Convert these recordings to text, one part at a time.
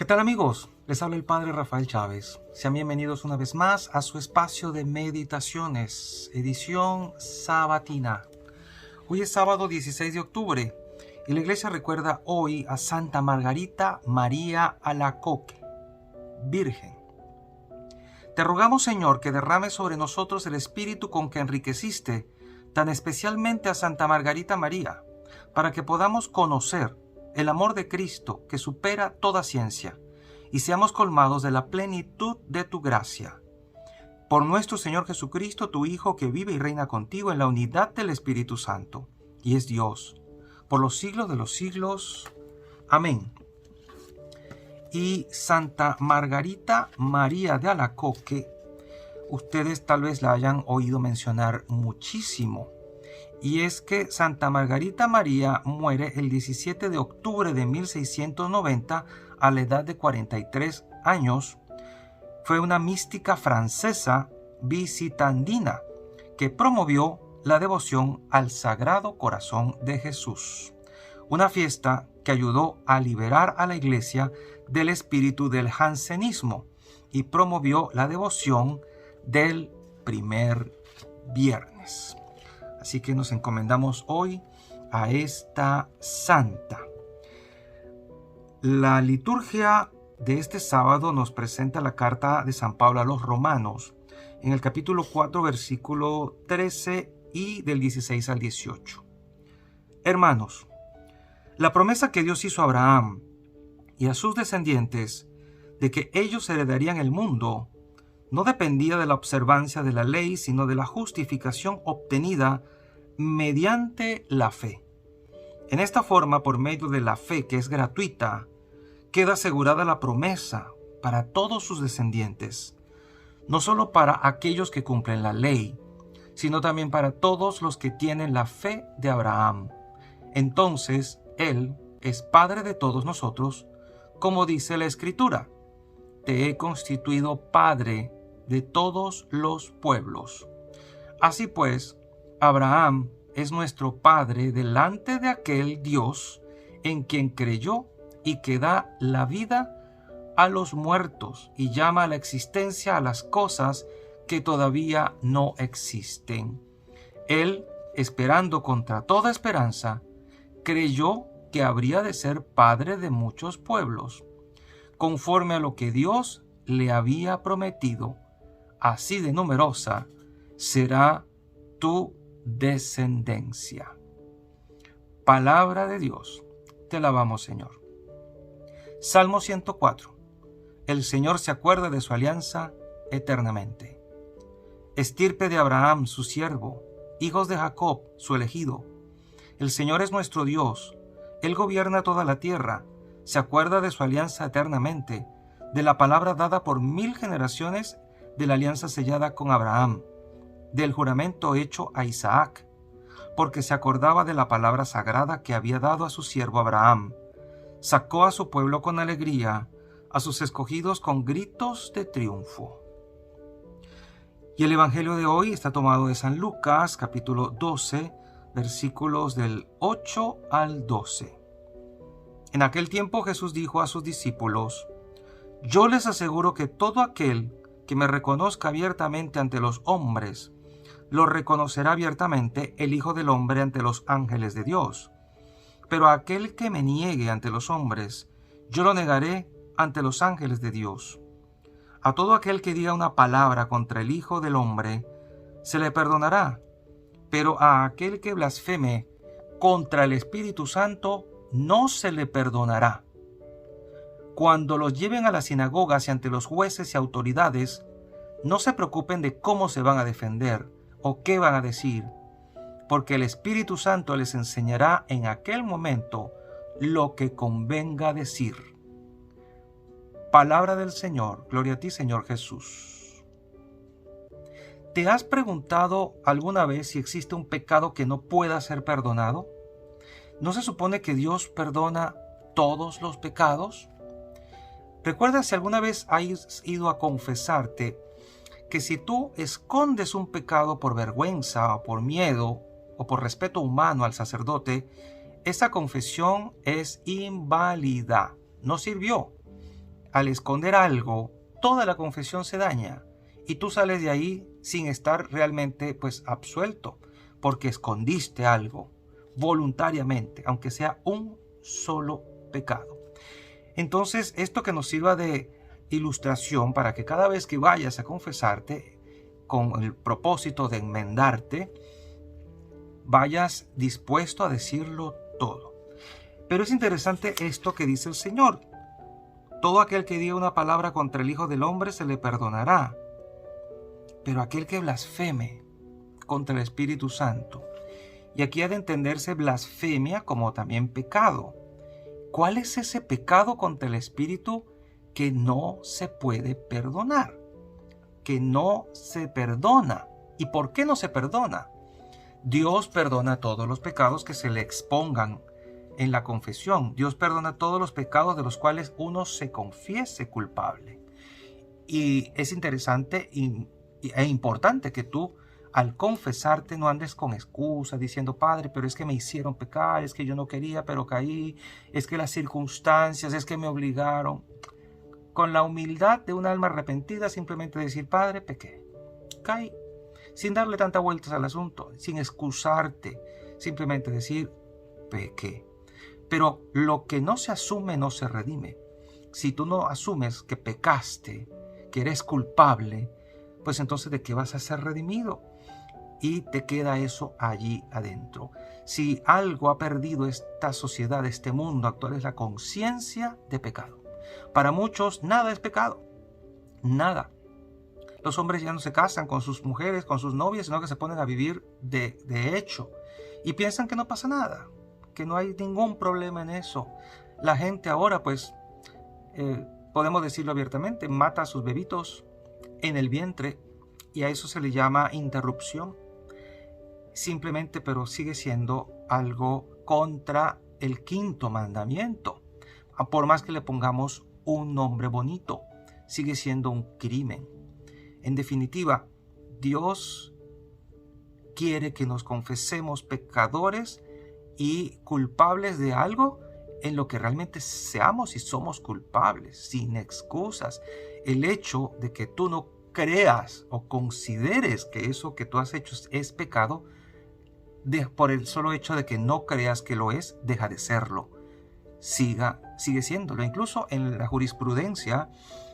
tal amigos? Les habla el Padre Rafael Chávez. Sean bienvenidos una vez más a su espacio de meditaciones, edición sabatina. Hoy es sábado 16 de octubre y la iglesia recuerda hoy a Santa Margarita María Alacoque, Virgen. Te rogamos, Señor, que derrame sobre nosotros el espíritu con que enriqueciste tan especialmente a Santa Margarita María, para que podamos conocer el amor de Cristo que supera toda ciencia y seamos colmados de la plenitud de tu gracia. Por nuestro Señor Jesucristo, tu Hijo, que vive y reina contigo en la unidad del Espíritu Santo, y es Dios, por los siglos de los siglos. Amén. Y Santa Margarita María de Alacoque, ustedes tal vez la hayan oído mencionar muchísimo. Y es que Santa Margarita María muere el 17 de octubre de 1690 a la edad de 43 años. Fue una mística francesa visitandina que promovió la devoción al Sagrado Corazón de Jesús, una fiesta que ayudó a liberar a la Iglesia del espíritu del jansenismo y promovió la devoción del primer viernes. Así que nos encomendamos hoy a esta santa. La liturgia de este sábado nos presenta la carta de San Pablo a los Romanos, en el capítulo 4, versículo 13 y del 16 al 18. Hermanos, la promesa que Dios hizo a Abraham y a sus descendientes de que ellos heredarían el mundo no dependía de la observancia de la ley, sino de la justificación obtenida mediante la fe. En esta forma, por medio de la fe, que es gratuita, queda asegurada la promesa para todos sus descendientes, no solo para aquellos que cumplen la ley, sino también para todos los que tienen la fe de Abraham. Entonces, Él es Padre de todos nosotros, como dice la Escritura: te he constituido Padre de todos los pueblos. Así pues, Abraham es nuestro Padre delante de aquel Dios en quien creyó y que da la vida a los muertos y llama a la existencia a las cosas que todavía no existen. Él, esperando contra toda esperanza, creyó que habría de ser padre de muchos pueblos, conforme a lo que Dios le había prometido. Así de numerosa será tu descendencia. Palabra de Dios. Te alabamos, Señor. Salmo 104. El Señor se acuerda de su alianza eternamente. Estirpe de Abraham, su siervo, hijos de Jacob, su elegido. El Señor es nuestro Dios. Él gobierna toda la tierra. Se acuerda de su alianza eternamente, de la palabra dada por 1000 generaciones, de la alianza sellada con Abraham, del juramento hecho a Isaac, porque se acordaba de la palabra sagrada que había dado a su siervo Abraham. Sacó a su pueblo con alegría, a sus escogidos con gritos de triunfo. Y el Evangelio de hoy está tomado de San Lucas, capítulo 12, versículos del 8 al 12. En aquel tiempo Jesús dijo a sus discípulos: yo les aseguro que todo aquel que me reconozca abiertamente ante los hombres, lo reconocerá abiertamente el Hijo del Hombre ante los ángeles de Dios. Pero a aquel que me niegue ante los hombres, yo lo negaré ante los ángeles de Dios. A todo aquel que diga una palabra contra el Hijo del Hombre, se le perdonará, pero a aquel que blasfeme contra el Espíritu Santo, no se le perdonará. Cuando los lleven a las sinagogas y ante los jueces y autoridades, no se preocupen de cómo se van a defender o qué van a decir, porque el Espíritu Santo les enseñará en aquel momento lo que convenga decir. Palabra del Señor. Gloria a ti, Señor Jesús. ¿Te has preguntado alguna vez si existe un pecado que no pueda ser perdonado? ¿No se supone que Dios perdona todos los pecados? Recuerda si alguna vez has ido a confesarte que si tú escondes un pecado por vergüenza o por miedo o por respeto humano al sacerdote, esa confesión es inválida, no sirvió. al esconder algo, toda la confesión se daña y tú sales de ahí sin estar realmente pues absuelto, porque escondiste algo voluntariamente, aunque sea un solo pecado. Entonces, esto que nos sirva de ilustración para que cada vez que vayas a confesarte con el propósito de enmendarte, vayas dispuesto a decirlo todo. Pero es interesante esto que dice el Señor. Todo aquel que diga una palabra contra el Hijo del Hombre se le perdonará, pero aquel que blasfeme contra el Espíritu Santo. Y aquí ha de entenderse blasfemia como también pecado. ¿Cuál es ese pecado contra el Espíritu que no se puede perdonar? Que no se perdona. ¿Y por qué no se perdona? Dios perdona todos los pecados que se le expongan en la confesión. Dios perdona todos los pecados de los cuales uno se confiese culpable. Y es interesante e importante que tú al confesarte no andes con excusas diciendo, Padre, pero es que me hicieron pecar, es que yo no quería, pero caí, es que las circunstancias, es que me obligaron. Con la humildad de un alma arrepentida, simplemente decir, Padre, pequé, caí, sin darle tantas vueltas al asunto, sin excusarte, simplemente decir, pequé. Pero lo que no se asume no se redime. Si tú no asumes que pecaste, que eres culpable, pues entonces ¿de qué vas a ser redimido? Y te queda eso allí adentro. Si algo ha perdido esta sociedad, este mundo actual, es la conciencia de pecado. Para muchos nada es pecado. Nada. Los hombres ya no se casan con sus mujeres, con sus novias, sino que se ponen a vivir de hecho. Y piensan que no pasa nada, que no hay ningún problema en eso. La gente ahora, pues, podemos decirlo abiertamente, mata a sus bebitos en el vientre y a eso se le llama interrupción. Simplemente, pero sigue siendo algo contra el quinto mandamiento. Por más que le pongamos un nombre bonito, sigue siendo un crimen. En definitiva, Dios quiere que nos confesemos pecadores y culpables de algo en lo que realmente seamos y somos culpables, sin excusas. El hecho de que tú no creas o consideres que eso que tú has hecho es pecado, por el solo hecho de que no creas que lo es, deja de serlo. Sigue siéndolo. Incluso en la jurisprudencia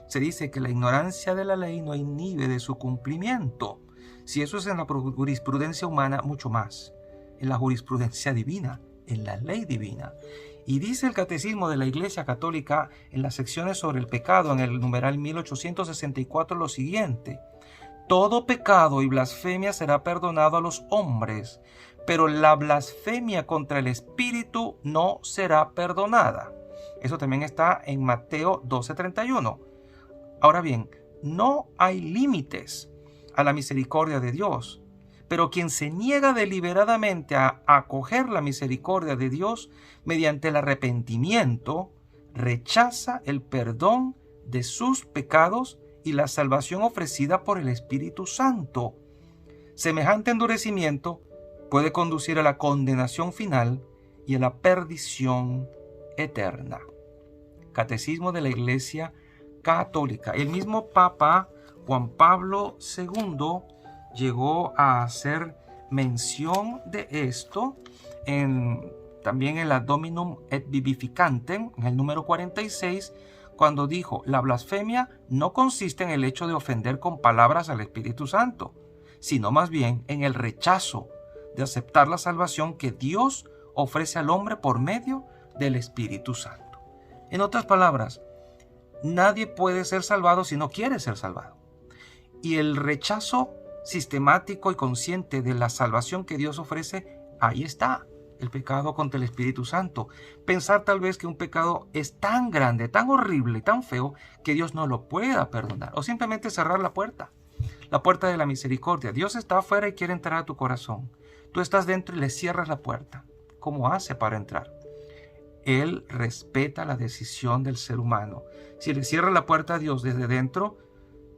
se dice que la ignorancia de la ley no inhibe de su cumplimiento. Si eso es en la jurisprudencia humana, mucho más en la jurisprudencia divina, en la ley divina. Y dice el Catecismo de la Iglesia Católica en las secciones sobre el pecado, en el numeral 1864, lo siguiente: todo pecado y blasfemia será perdonado a los hombres, pero la blasfemia contra el Espíritu no será perdonada. Eso también está en Mateo 12:31. Ahora bien, no hay límites a la misericordia de Dios, pero quien se niega deliberadamente a acoger la misericordia de Dios mediante el arrepentimiento, rechaza el perdón de sus pecados y la salvación ofrecida por el Espíritu Santo. Semejante endurecimiento puede conducir a la condenación final y a la perdición eterna. Catecismo de la Iglesia Católica. El mismo Papa Juan Pablo II llegó a hacer mención de esto también en la Dominum et Vivificantem, en el número 46, cuando dijo: la blasfemia no consiste en el hecho de ofender con palabras al Espíritu Santo, sino más bien en el rechazo de aceptar la salvación que Dios ofrece al hombre por medio del Espíritu Santo. En otras palabras, nadie puede ser salvado si no quiere ser salvado. Y el rechazo sistemático y consciente de la salvación que Dios ofrece, ahí está el pecado contra el Espíritu Santo. Pensar tal vez que un pecado es tan grande, tan horrible, tan feo, que Dios no lo pueda perdonar. O simplemente cerrar la puerta de la misericordia. Dios está afuera y quiere entrar a tu corazón. Tú estás dentro y le cierras la puerta. ¿Cómo hace para entrar? Él respeta la decisión del ser humano. Si le cierra la puerta a Dios desde dentro,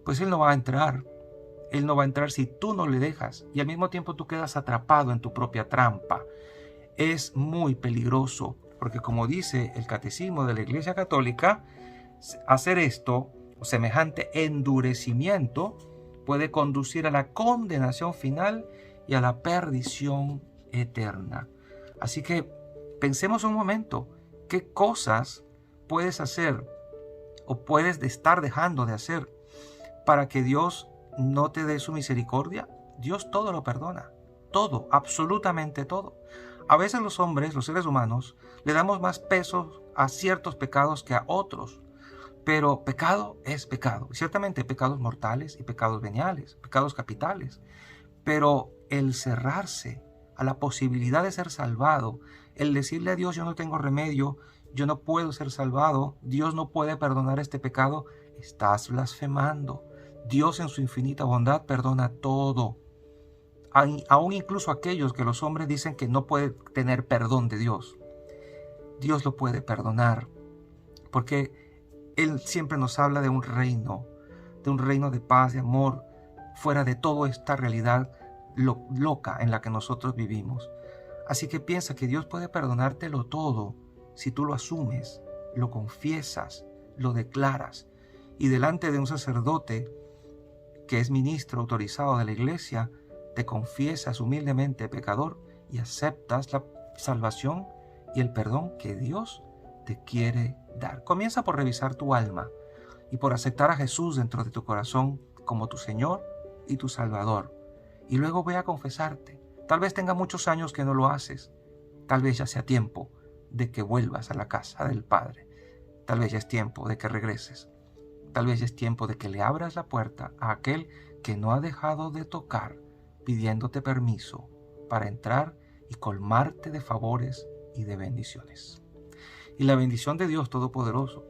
pues Él no va a entrar. Él no va a entrar si tú no le dejas. Y al mismo tiempo tú quedas atrapado en tu propia trampa. Es muy peligroso, porque como dice el Catecismo de la Iglesia Católica, Hacer esto, o semejante endurecimiento, puede conducir a la condenación final y a la perdición eterna. Así que pensemos un momento, ¿qué cosas puedes hacer o puedes estar dejando de hacer para que Dios no te dé su misericordia? Dios todo lo perdona, todo, absolutamente todo. A veces los hombres, los seres humanos, le damos más peso a ciertos pecados que a otros. Pero pecado es pecado. Ciertamente hay pecados mortales y pecados veniales, pecados capitales. Pero el cerrarse a la posibilidad de ser salvado, el decirle a Dios, yo no tengo remedio, yo no puedo ser salvado, Dios no puede perdonar este pecado, estás blasfemando. Dios en su infinita bondad perdona todo. Aún incluso aquellos que los hombres dicen que no pueden tener perdón de Dios. Dios lo puede perdonar, porque Él siempre nos habla de un reino de paz, de amor, fuera de toda esta realidad loca en la que nosotros vivimos. Así que piensa que Dios puede perdonártelo todo si tú lo asumes, lo confiesas, lo declaras y delante de un sacerdote que es ministro autorizado de la iglesia, te confiesas humildemente pecador y aceptas la salvación y el perdón que Dios te quiere dar. Comienza por revisar tu alma y por aceptar a Jesús dentro de tu corazón como tu Señor y tu Salvador. Y luego ve a confesarte. Tal vez tenga muchos años que no lo haces. Tal vez ya sea tiempo de que vuelvas a la casa del Padre. Tal vez ya es tiempo de que regreses. Tal vez ya es tiempo de que le abras la puerta a aquel que no ha dejado de tocar, pidiéndote permiso para entrar y colmarte de favores y de bendiciones. Y la bendición de Dios Todopoderoso,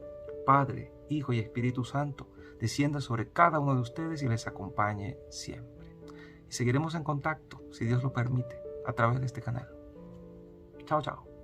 Padre, Hijo y Espíritu Santo, descienda sobre cada uno de ustedes y les acompañe siempre. Y seguiremos en contacto, si Dios lo permite, a través de este canal. Chao, chao.